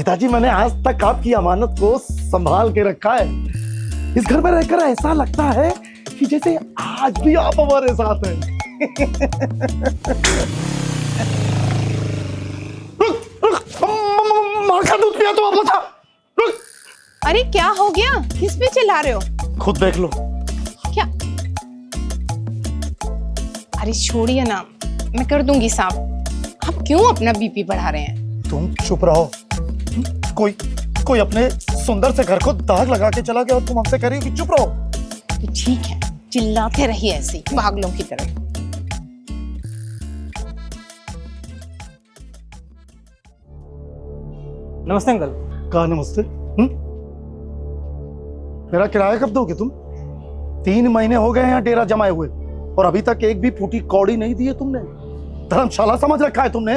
पिताजी, मैंने आज तक आपकी अमानत को संभाल के रखा है। इस घर में रहकर ऐसा लगता है कि जैसे आज भी आप हमारे साथ हैं। माँ का दूध पिया तो आप बचा। अरे क्या हो गया, किस पे चिल्ला रहे हो? खुद देख लो। क्या? अरे छोड़िए ना, मैं कर दूंगी साफ। आप क्यों अपना बीपी बढ़ा रहे हैं? तुम चुप रहो। कोई अपने सुंदर से घर को दाग लगा के चला गया और तुम हमसे कह रही हो कि चुप रहो। तो ठीक है, चिल्लाते रहिए ऐसे ही पागलों की तरह। नमस्ते अंकल। कहा नमस्ते? मेरा किराया कब दोगे तुम? 3 महीने हो गए हैं डेरा जमाए हुए और अभी तक एक भी फूटी कौड़ी नहीं दी है तुमने। धर्मशाला समझ रखा है तुमने।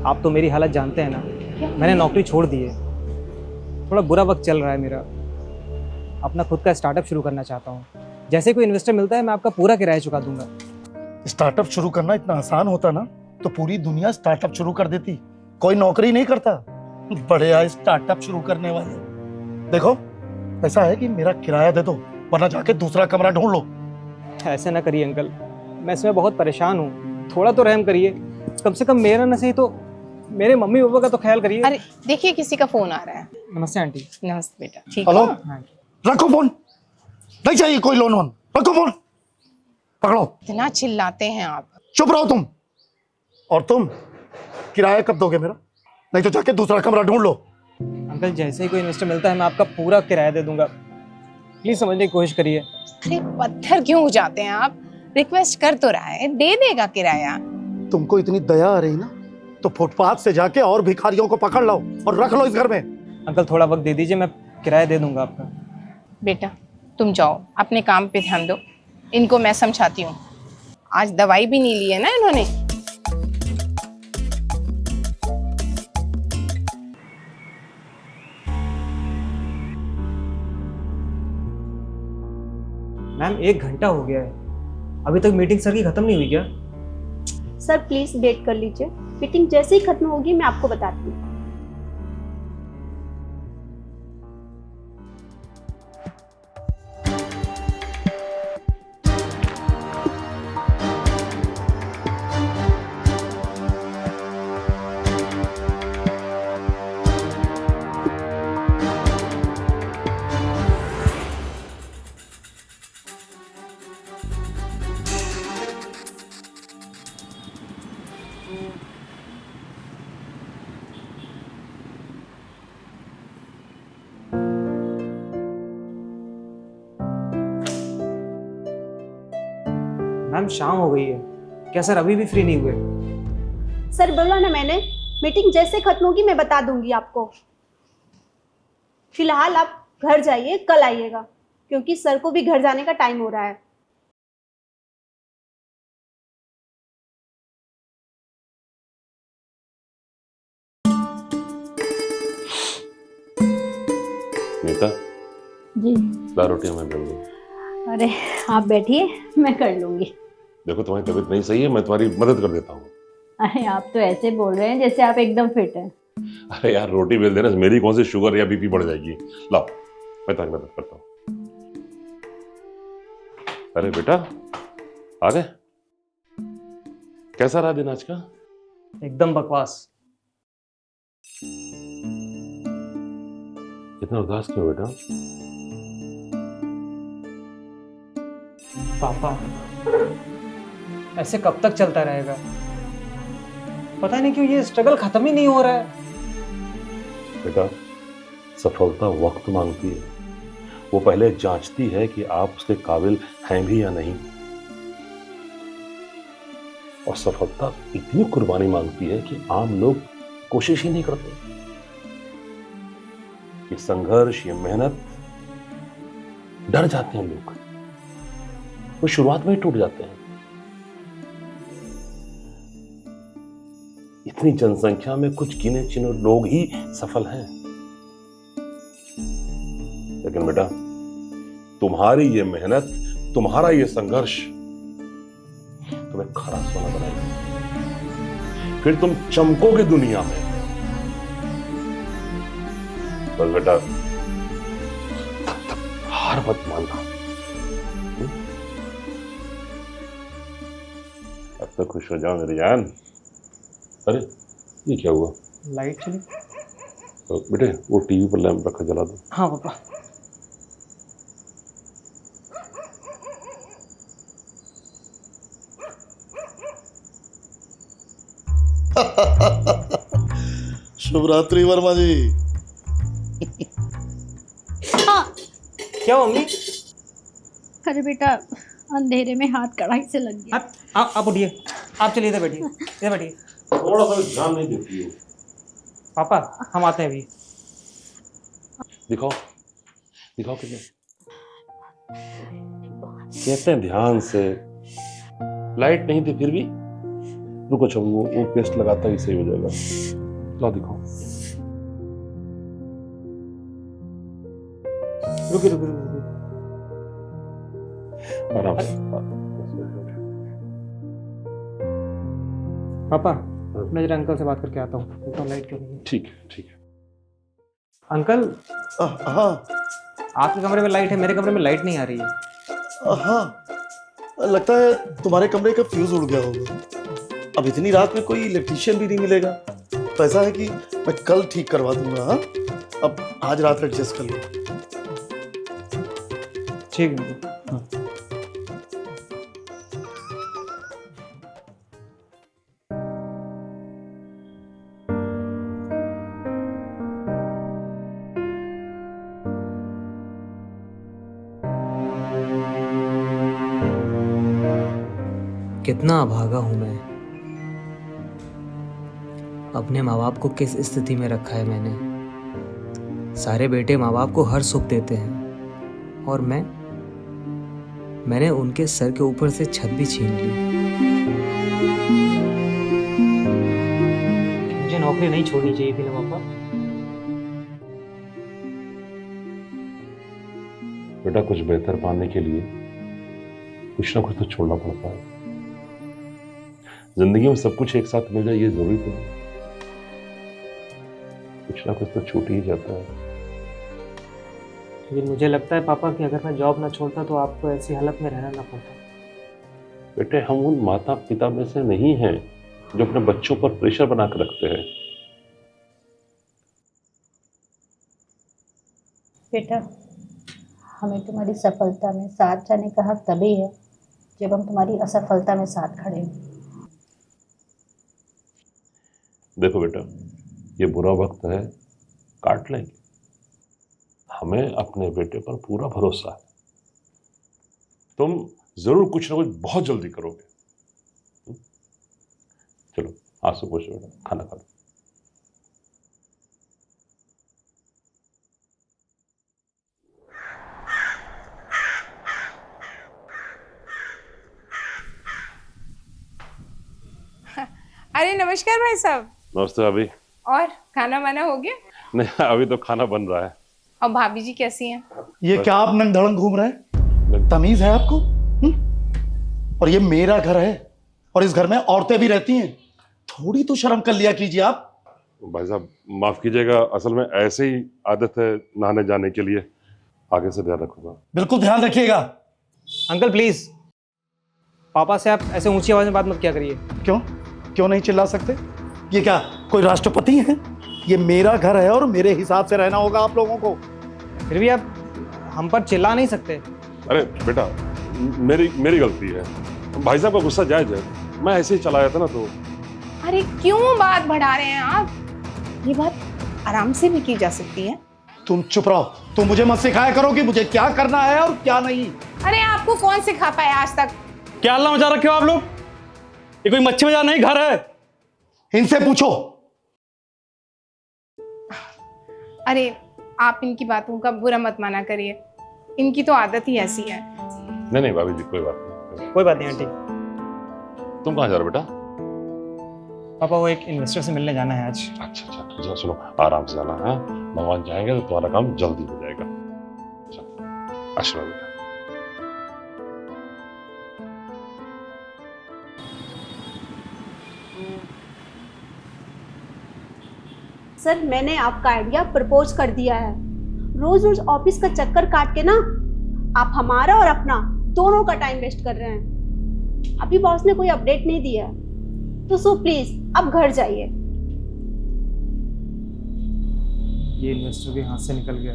आप तो मेरी हालत जानते हैं ना, मैंने नौकरी छोड़ दी है। थोड़ा बुरा वक्त चल रहा है मेरा। अपना खुद का स्टार्टअप शुरू करना चाहता हूँ। जैसे कोई इन्वेस्टर मिलता है मैं आपका पूरा किराया चुका दूंगा। स्टार्टअप शुरू करना इतना आसान होता ना तो पूरी दुनिया स्टार्टअप शुरू कर देती। कोई नौकरी नहीं करता, बड़े आए स्टार्टअप शुरू करने वाले। देखो, ऐसा है कि मेरा किराया दे दो वरना जाके दूसरा कमरा ढूंढ लो। ऐसे ना करिए अंकल, मैं इसमें बहुत परेशान हूँ। थोड़ा तो रहम करिए, कम से कम मेरा न सही तो मेरे मम्मी पापा का तो ख्याल करिए। अरे देखिए, किसी का फोन आ रहा है। नमस्ते आंटी। नमस्ते बेटा, ठीक हेलो। हो? हाँ। रखो फोन, नहीं चाहिए कोई लोन वोन। रखो फोन, पकड़ो। इतना चिल्लाते हैं आप। चुप रहो तुम। और तुम किराया कब दोगे मेरा? नहीं तो जाके दूसरा कमरा ढूंढ लो। अंकल जैसे ही कोई इन्वेस्टर मिलता है मैं आपका पूरा किराया दे दूंगा। प्लीज समझने की कोशिश करिए। अरे पत्थर क्यों हो जाते हैं आप? रिक्वेस्ट कर तो रहा है, दे देगा किराया। तुमको इतनी दया आ रही ना तो फुटपाथ से जाके और भिखारियों को पकड़ लो और रख लो इस घर में। अंकल थोड़ा वक्त दे दीजिए, मैं किराया दे दूंगा आपका। बेटा तुम जाओ, अपने काम पे ध्यान दो। इनको मैं समझाती हूँ। आज दवाई भी नहीं ली है ना इन्होंने। मैम 1 घंटा हो गया है, अभी तक मीटिंग सर की खत्म नहीं हुई क्या? सर प्लीज वेट कर लीजिए, मीटिंग जैसे ही खत्म होगी मैं आपको बताती हूँ। मैम शाम हो गई है, क्या सर अभी भी फ्री नहीं हुए? सर बोला ना मैंने, मीटिंग जैसे खत्म होगी मैं बता दूंगी आपको। फिलहाल आप घर जाइए, कल आइएगा क्योंकि सर को भी घर जाने का टाइम हो रहा है। नीता जी। ला रोटियां मैं बेल दूं। अरे आप बैठिए, मैं कर लूंगी। देखो तुम्हारी तबीयत नहीं सही है, मैं तुम्हारी मदद कर देता हूँ। अरे आप तो ऐसे बोल रहे हैं जैसे आप एकदम फिट हैं। अरे यार रोटी बेल देना, मेरी कौन सी शुगर या बीपी बढ़ जाएगी। लाओ मैं तुम्हारी मदद करता हूँ। अरे बेटा आ गए, कैसा रहा दिन आज का? एकदम बकवास। इतना उदास क्यों बेटा? पापा ऐसे कब तक चलता रहेगा? पता नहीं क्यों ये स्ट्रगल खत्म ही नहीं हो रहा है। बेटा सफलता वक्त मांगती है, वो पहले जांचती है कि आप उसके काबिल हैं भी या नहीं। और सफलता इतनी कुर्बानी मांगती है कि आम लोग कोशिश ही नहीं करते। ये संघर्ष, ये मेहनत, डर जाते हैं लोग, वो शुरुआत में ही टूट जाते हैं। इतनी जनसंख्या में कुछ गिने चुने लोग ही सफल हैं। लेकिन बेटा तुम्हारी ये मेहनत, तुम्हारा ये संघर्ष तुम्हें खरा सोना बनाएगा। फिर तुम चमकोगे दुनिया में। बस बेटा, हार मत मानना। अब तो खुश हो जाओ मेरी जान। अरे ये क्या हुआ? लाइट चली। बेटे वो टीवी पर लैंप रखा, जला दो। हाँ पापा। शुभ रात्रि वर्मा जी। क्या हुआ मम्मी? अरे बेटा, अंधेरे में हाथ कढ़ाई से लग गया। आप उठिए, आप चलिए, इधर बैठिए, इधर बैठिए। थोड़ा सा ध्यान नहीं देती हो। पापा हम आते हैं अभी। दिखाओ दिखाओ कितने कहते हैं ध्यान से। लाइट नहीं थी फिर भी। रुको अच्छा, वो पेस्ट लगाता ही सही हो जाएगा। ला दिखाओ। रुकिए रुकिए रुकिए। आराम से। पापा मैं जरा अंकल से बात करके आता हूँ, देखता हूँ लाइट क्यों नहीं है। ठीक है ठीक है। अंकल हाँ आपके कमरे में लाइट है, मेरे कमरे में लाइट नहीं आ रही है। हाँ, लगता है तुम्हारे कमरे का फ्यूज उड़ गया होगा। अब इतनी रात में कोई इलेक्ट्रिशियन भी नहीं मिलेगा, तो ऐसा है कि मैं कल ठीक करवा दूंगा। हाँ, अब आज रात एडजस्ट कर लो। ठीक है अंकल। कितना अभागा हूं मैं। अपने माँ बाप को किस स्थिति में रखा है मैंने। सारे बेटे माँ बाप को हर सुख देते हैं और मैंने उनके सर के ऊपर से छत भी छीन ली। मुझे नौकरी नहीं छोड़नी चाहिए थी ना पापा। बेटा कुछ बेहतर पाने के लिए कुछ ना कुछ तो छोड़ना पड़ता है। जिंदगी में सब कुछ एक साथ मिल जाए ये जरूरी तो नहीं। कुछ ना कुछ तो छूट ही जाता है। लेकिन मुझे लगता है पापा कि अगर मैं जॉब ना छोड़ता तो आपको ऐसी हालत में रहना ना पड़ता। बेटे हम उन माता पिता में से नहीं हैं जो अपने बच्चों पर प्रेशर बना कर रखते हैं। बेटा, हमें तुम्हारी सफलता में साथ जाने का हक तभी है जब हम तुम्हारी असफलता में साथ खड़े हों। देखो बेटा, ये बुरा वक्त है, काट लेंगे। हमें अपने बेटे पर पूरा भरोसा है। तुम जरूर कुछ ना कुछ बहुत जल्दी करोगे। चलो आंसू पोछो बेटा, खाना खा लो। अरे नमस्कार भाई साहब। नमस्ते भाभी। और खाना वाना हो गया? नहीं अभी तो खाना बन रहा है। और भाभी जी कैसी हैं? ये क्या आप नंग धड़ंग घूम रहे हैं? तमीज है आपको? और ये मेरा घर है और इस घर में औरतें भी रहती हैं। थोड़ी तो शर्म कर लिया कीजिए आप। भाई साहब माफ कीजिएगा, असल में ऐसे ही आदत है नहाने जाने के लिए। आगे से ध्यान रखूंगा। बिल्कुल ध्यान रखिएगा। अंकल प्लीज पापा से आप ऐसे ऊंची आवाज में बात मत क्या करिए। क्यों नहीं चिल्ला सकते? ये क्या कोई राष्ट्रपति है? ये मेरा घर है और मेरे हिसाब से रहना होगा आप लोगों को। फिर भी आप हम पर चिल्ला नहीं सकते। अरे बेटा मेरी गलती है। भाई साहब का गुस्सा जायज है, मैं ऐसे ही चलाया था ना तो। अरे क्यों बात बढ़ा रहे हैं आप? ये बात आराम से भी की जा सकती है। तुम चुप रहो। तुम मुझे मत सिखाया करो कि मुझे क्या करना है और क्या नहीं। अरे आपको कौन सिखा पाया आज तक? क्या अल्लाह मचा रखे हो आप लोग? ये कोई मच्छी बाजार नहीं, घर है। इनसे पूछो। अरे आप इनकी बातों का बुरा मत माना करिए, इनकी तो आदत ही ऐसी है। नहीं भाभी जी कोई बात नहीं। कोई बात नहीं आंटी। तुम कहाँ जा रहे हो बेटा? पापा वो एक इन्वेस्टर से मिलने जाना है आज। अच्छा सुनो, आराम से जाना है। भगवान चाहेंगे तो तुम्हारा काम जल्दी हो जाएगा। आशीर्वाद बेटा। सर मैंने आपका आइडिया प्रपोज कर दिया है। रोज रोज ऑफिस का चक्कर काट के ना आप हमारा और अपना दोनों का टाइम वेस्ट कर रहे हैं। अभी बॉस ने कोई अपडेट नहीं दिया है, तो सो प्लीज अब घर जाइए। ये इन्वेस्टर भी हाथ से निकल गया।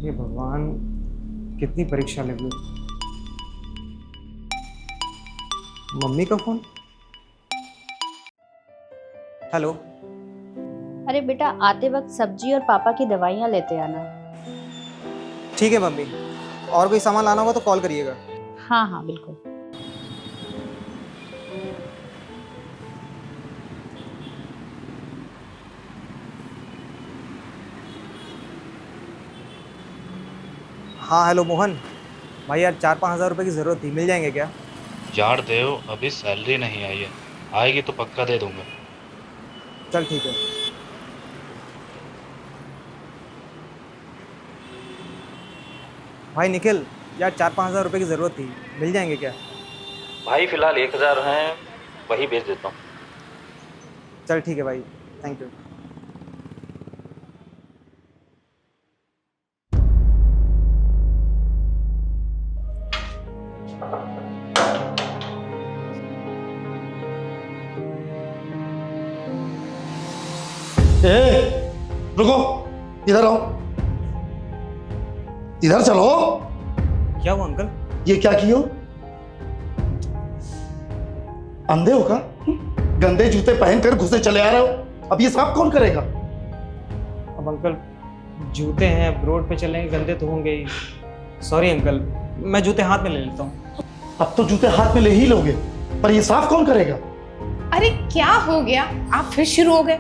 ये भगवान, कितनी परीक्षा लगी। मम्मी का फोन। हेलो। अरे बेटा, आते वक्त सब्जी और पापा की दवाइयाँ लेते आना। ठीक है मम्मी, और कोई सामान लाना होगा तो कॉल करिएगा। हाँ हाँ बिल्कुल। हाँ हेलो मोहन भाई, यार 4-5 हज़ार रुपये की ज़रूरत थी, मिल जाएंगे क्या? यार देव, अभी सैलरी नहीं आई है, आएगी तो पक्का दे दूंगा। चल ठीक है। भाई निखिल, यार 4-5 हज़ार रुपये की ज़रूरत थी, मिल जाएंगे क्या? भाई फिलहाल 1000 हैं, वही भेज देता हूँ। चल ठीक है भाई, थैंक यू। रुको, इधर आओ, इधर चलो। क्या हुआ अंकल? ये क्या किए हो? अंधे हो का? गंदे जूते पहनकर घुसे चले आ रहे हो। अब ये साफ कौन करेगा? अब अंकल जूते हैं, अब रोड पे चलेंगे, गंदे तो होंगे ही। सॉरी अंकल, मैं जूते हाथ में ले लेता हूँ। अब तो जूते हाथ में ले ही लोगे, पर ये साफ कौन करेगा? अरे क्या हो गया, आप फिर शुरू हो गए?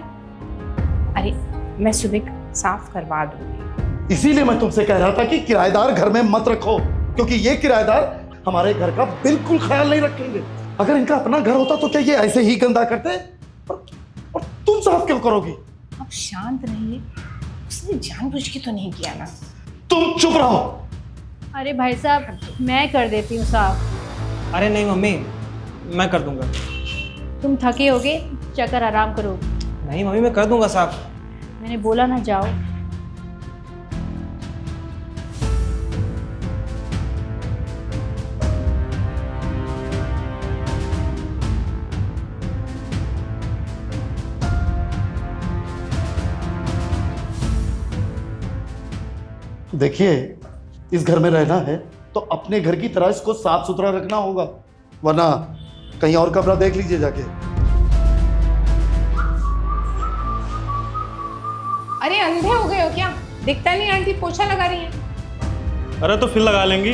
अरे मैं सुबह साफ करवा दूंगी। इसीलिए मैं तुमसे कह रहा था कि किराएदार घर में मत रखो, क्योंकि ये किराएदार हमारे घर का बिल्कुल ख्याल नहीं रखेंगे। अगर इनका अपना घर होता तो क्या ये ऐसे ही गंदा करते? और तुम साफ क्यों करोगी? आप शांत रहिए, उसने जानबूझ के तो नहीं किया ना। तुम चुप रहो। अरे भाई साहब, मैं कर देती हूँ साफ। अरे नहीं मम्मी, मैं कर दूंगा। तुम थके होगे, चक्कर आराम करो। नहीं मम्मी, मैं कर दूंगा साफ। मैंने बोला ना, जाओ। देखिए, इस घर में रहना है तो अपने घर की तरह इसको साफ सुथरा रखना होगा, वरना कहीं और कमरा देख लीजिए जाके। अरे अंधे हो गए हो क्या? दिखता नहीं आंटी पोछा लगा रही है। अरे तो फिर लगा लेंगी।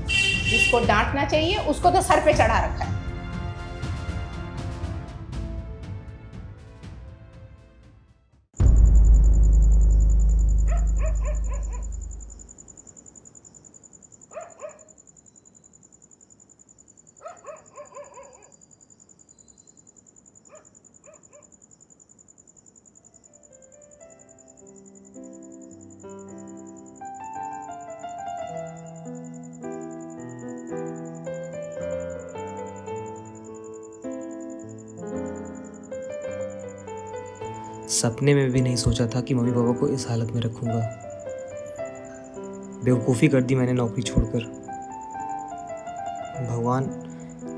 जिसको डांटना चाहिए उसको तो सर पे चढ़ा रखा है। सपने में भी नहीं सोचा था कि मम्मी पापा को इस हालत में रखूंगा। बेवकूफ़ी कर दी मैंने नौकरी छोड़कर। भगवान,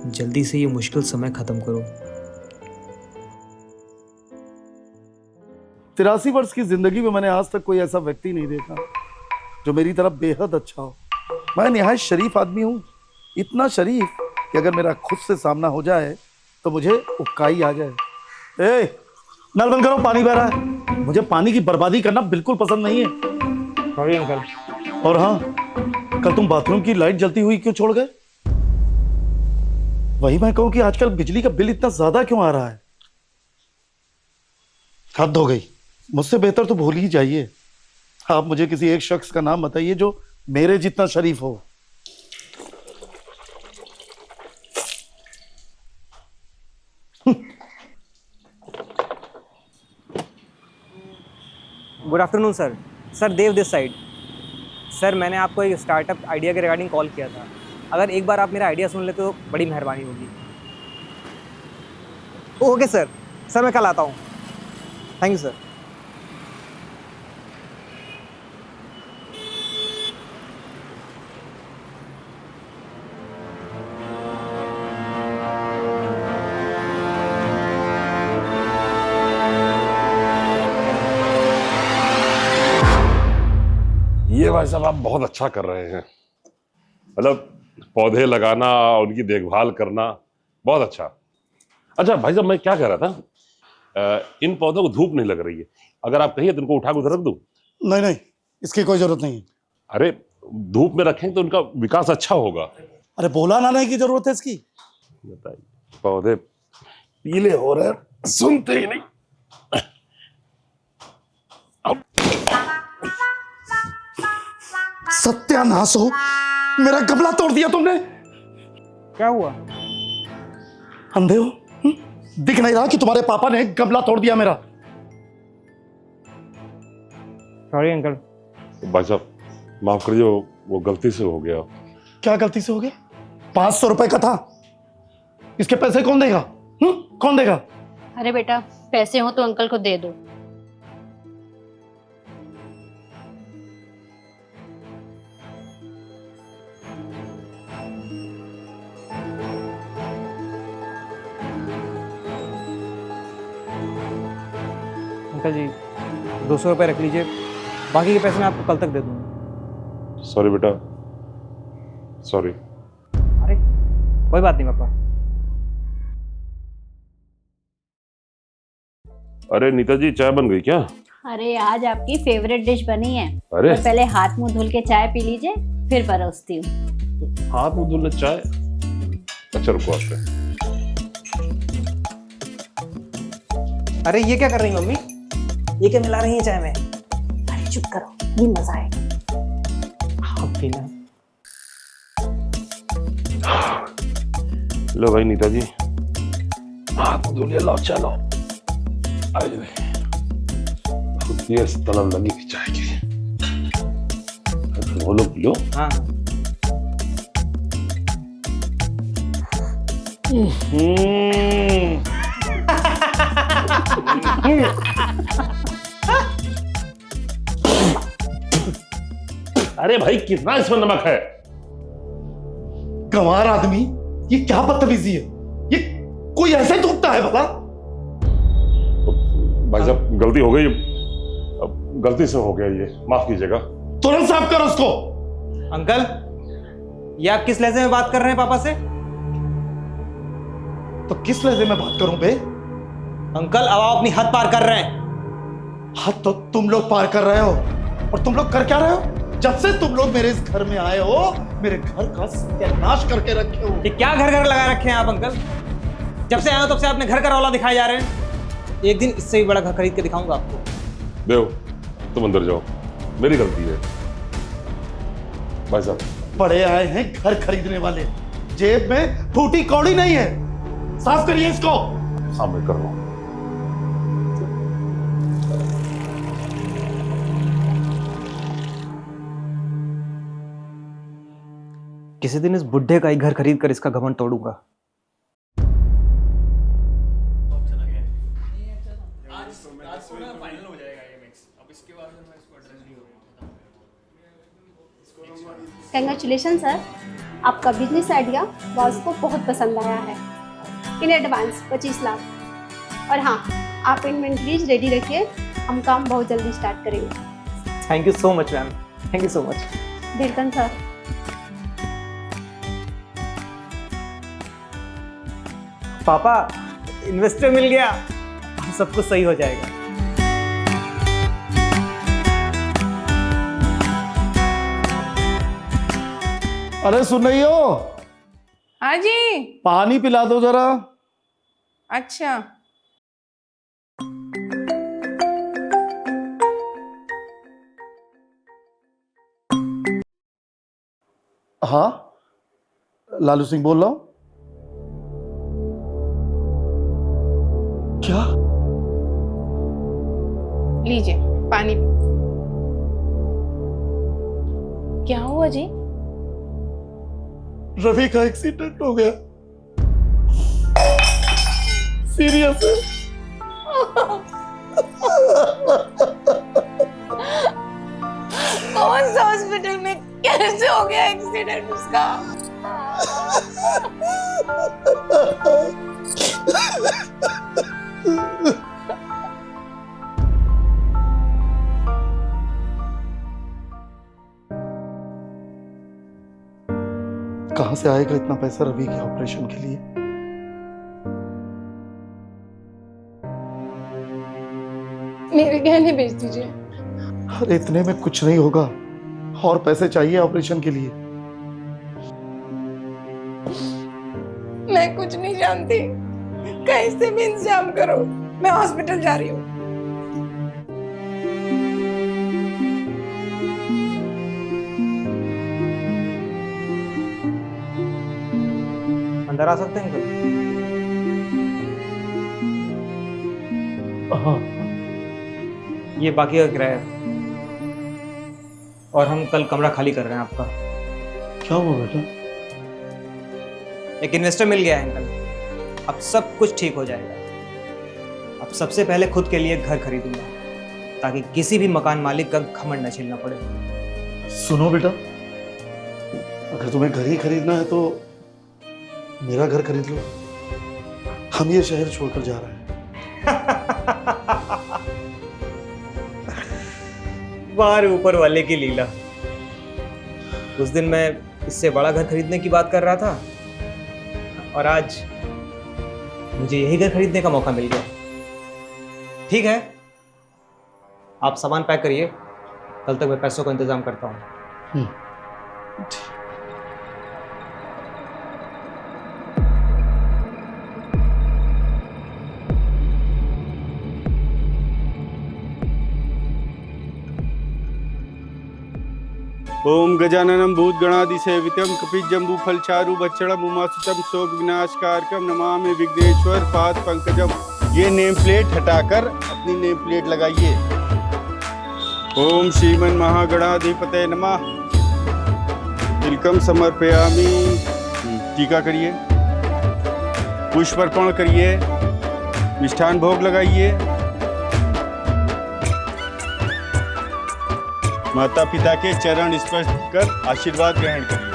जल्दी से ये मुश्किल समय ख़त्म करो। 83 वर्ष की जिंदगी में मैंने आज तक कोई ऐसा व्यक्ति नहीं देखा जो मेरी तरफ बेहद अच्छा हो। मैं निहायत शरीफ आदमी हूँ, इतना शरीफ कि अगर मेरा खुद से सामना हो जाए तो मुझे उबकाई आ जाए। ए, नल बंद करो, पानी बह रहा है। मुझे पानी की बर्बादी करना बिल्कुल पसंद नहीं है। Sorry uncle. और हाँ, कल तुम बाथरूम की लाइट जलती हुई क्यों छोड़ गए? वही मैं कहूं कि आजकल बिजली का बिल इतना ज्यादा क्यों आ रहा है? हद हो गई, मुझसे बेहतर तो भूल ही जाइए। आप मुझे किसी एक शख्स का नाम बताइए जो मेरे जितना शरीफ हो। Good afternoon sir. Sir Dev this side. सर मैंने आपको एक स्टार्टअप आइडिया के रिगार्डिंग कॉल किया था। अगर एक बार आप मेरा आइडिया सुन लेते तो बड़ी मेहरबानी होगी। ओके सर, सर मैं कल आता हूँ। Thank you sir. ये भाई साहब आप बहुत अच्छा कर रहे हैं, मतलब पौधे लगाना, उनकी देखभाल करना, बहुत अच्छा। अच्छा भाई साहब, मैं क्या कह रहा था, इन पौधों को धूप नहीं लग रही है, अगर आप कहिए तो इनको उठा के उधर रख दूं? नहीं नहीं, इसकी कोई जरूरत नहीं है। अरे धूप में रखें तो उनका विकास अच्छा होगा। अरे बोला ना नहीं की जरूरत है इसकी। बताइए, पौधे पीले हो रहे हैं, सुनते ही नहीं। सत्यानाश हो, मेरा गमला तोड़ दिया तुमने। क्या हुआ? अंधे हो? दिख नहीं रहा कि तुम्हारे पापा ने गमला तोड़ दिया मेरा? Sorry uncle. भाई साहब माफ करिए, वो गलती से हो गया। क्या गलती से हो गया? 500 रुपए का था, इसके पैसे कौन देगा? कौन देगा? अरे बेटा, पैसे हो तो अंकल को दे दो। अंकल जी 200 रुपये रख लीजिए, बाकी के पैसे मैं आपको कल तक दे दूँगा। सॉरी बेटा, सॉरी। अरे कोई बात नहीं पापा। अरे नीता जी, चाय बन गई क्या? अरे आज आपकी फेवरेट डिश बनी है। अरे तो पहले हाथ मुंह धुल के चाय पी लीजिए, फिर परोसती हूँ। हाथ मुंह धुलने चाय? अच्छा रुको आते हैं। अरे ये क्या कर रही मम्मी? ये क्या मिला रही है चाय में? अरे चुप करो, ये मजा आएगा। हाँ पीना। लो भाई नीता जी, हाथ मुंह धुलिए, लो चलो। ये तलब लगी थी चाय की, वो लोग पियो। हाँ अरे भाई कितना इसमें नमक है? गंवार आदमी, ये क्या बदतमीजी है? ये कोई ऐसे थूकता है भला? भाई साहब गलती हो गई, गलती से हो गया, ये माफ कीजिएगा। तुरंत साफ करो उसको। अंकल, ये आप किस लहजे में बात कर रहे हैं पापा से? तो किस लहजे में बात करूं बे? अंकल अब आप अपनी हद पार कर रहे हैं। हद तो तुम लोग पार कर रहे हो, और तुम लोग कर क्या रहे हो? जब से तुम लोग मेरे इस घर में आए हो, मेरे घर का सत्यानाश करके रखे हो। ये क्या घर घर लगा रखे हैं आप अंकल? जब से आए हो तब से आपने घर का रौला दिखाए जा रहे हैं। एक दिन इससे भी बड़ा घर खरीद के दिखाऊंगा आपको। देव तुम अंदर जाओ, मेरी गलती है। भाई साहब बड़े आए हैं घर खरीदने वाले, जेब में फूटी कौड़ी नहीं है। साफ करिए इसको। हाँ मैं कर रहा हूं। किसी दिन इस बुढ़े का ही घर खरीद कर इसका घमंड तोड़ूंगा। कंग्रेचुलेशन सर, आपका बिजनेस आइडिया बॉस को बहुत पसंद आया है। In advance 25 lakh. और हाँ, आप इन्वेंट्रीज रेडी रखिए, हम काम बहुत जल्दी स्टार्ट करेंगे। Thank you so much ma'am, thank you so much. Welcome sir. पापा इन्वेस्टर मिल गया, अब सब कुछ सही हो जाएगा। अरे सुन रही हो? हाँ जी। पानी पिला दो जरा। अच्छा। हाँ लालू सिंह बोल रहा हूं। क्या? लीजिए पानी। क्या हुआ जी? रवि का एक्सीडेंट हो गया, सीरियस है। कौन सा हॉस्पिटल में कैसे हो गया एक्सीडेंट उसका? कहां से आएगा इतना पैसा रवि के ऑपरेशन के लिए? मेरे गहने बेच दीजिए। अरे इतने में कुछ नहीं होगा, और पैसे चाहिए ऑपरेशन के लिए। मैं कुछ नहीं जानती, कहीं से भी इंतजाम करो, मैं हॉस्पिटल जा रही हूँ। अंदर आ सकते हैं अंकल? हाँ। ये बाकी का किराया है। और हम कल कमरा खाली कर रहे हैं आपका। क्या हुआ बेटा? एक इन्वेस्टर मिल गया है अंकल, अब सब कुछ ठीक हो जाएगा। अब सबसे पहले खुद के लिए घर खरीदूंगा, ताकि किसी भी मकान मालिक का घमंड न झेलना पड़े। सुनो बेटा, अगर तुम्हें घर ही खरीदना है तो मेरा घर खरीद लो। हम ये शहर छोड़कर जा रहे हैं। बाहर ऊपर वाले की लीला। उस दिन मैं इससे बड़ा घर खरीदने की बात कर रहा था, और आज मुझे यही घर खरीदने का मौका मिल गया। ठीक है, आप सामान पैक करिए, कल तक मैं पैसों का इंतजाम करता हूँ। ओम गजाननम भूतगणादिसेवितम कपिजम्बूफलचारु भक्षणम उमासुतम शोक विनाशकारकम नमामि विघ्नेश्वर पाद पंकजम। ये नेम प्लेट हटाकर अपनी नेम प्लेट लगाइए। ओम श्रीमन महागणाधिपतये नमः। तिलकम समर्पयामि। टीका करिए, पुष्प अर्पण करिए, मिष्ठान भोग लगाइए। माता पिता के चरण स्पर्श कर आशीर्वाद ग्रहण करिए।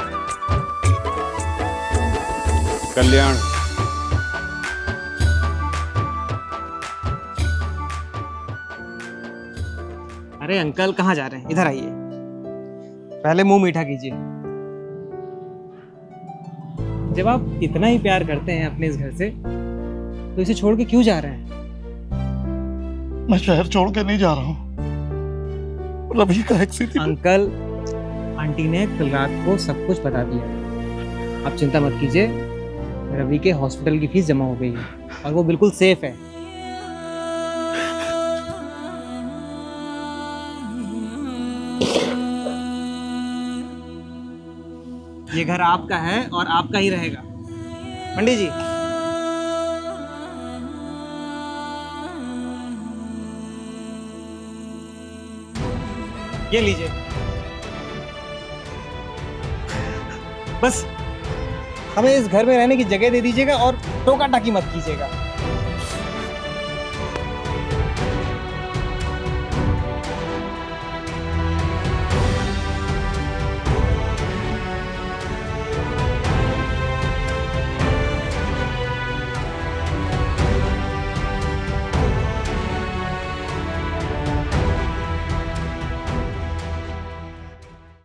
कल्याण। अरे अंकल कहाँ जा रहे हैं? इधर आइए, पहले मुंह मीठा कीजिए। जब आप इतना ही प्यार करते हैं अपने इस घर से, तो इसे छोड़ के क्यों जा रहे हैं? मैं शहर छोड़ के नहीं जा रहा हूँ, रवि का एक्सीडेंट। अंकल, आंटी ने कल रात को सब कुछ बता दिया। आप चिंता मत कीजिए, रवि के हॉस्पिटल की फीस जमा हो गई है और वो बिल्कुल सेफ है। ये घर आपका है और आपका ही रहेगा। पंडित जी, ये लीजिए। बस हमें इस घर में रहने की जगह दे दीजिएगा और टोका टाकी मत कीजिएगा।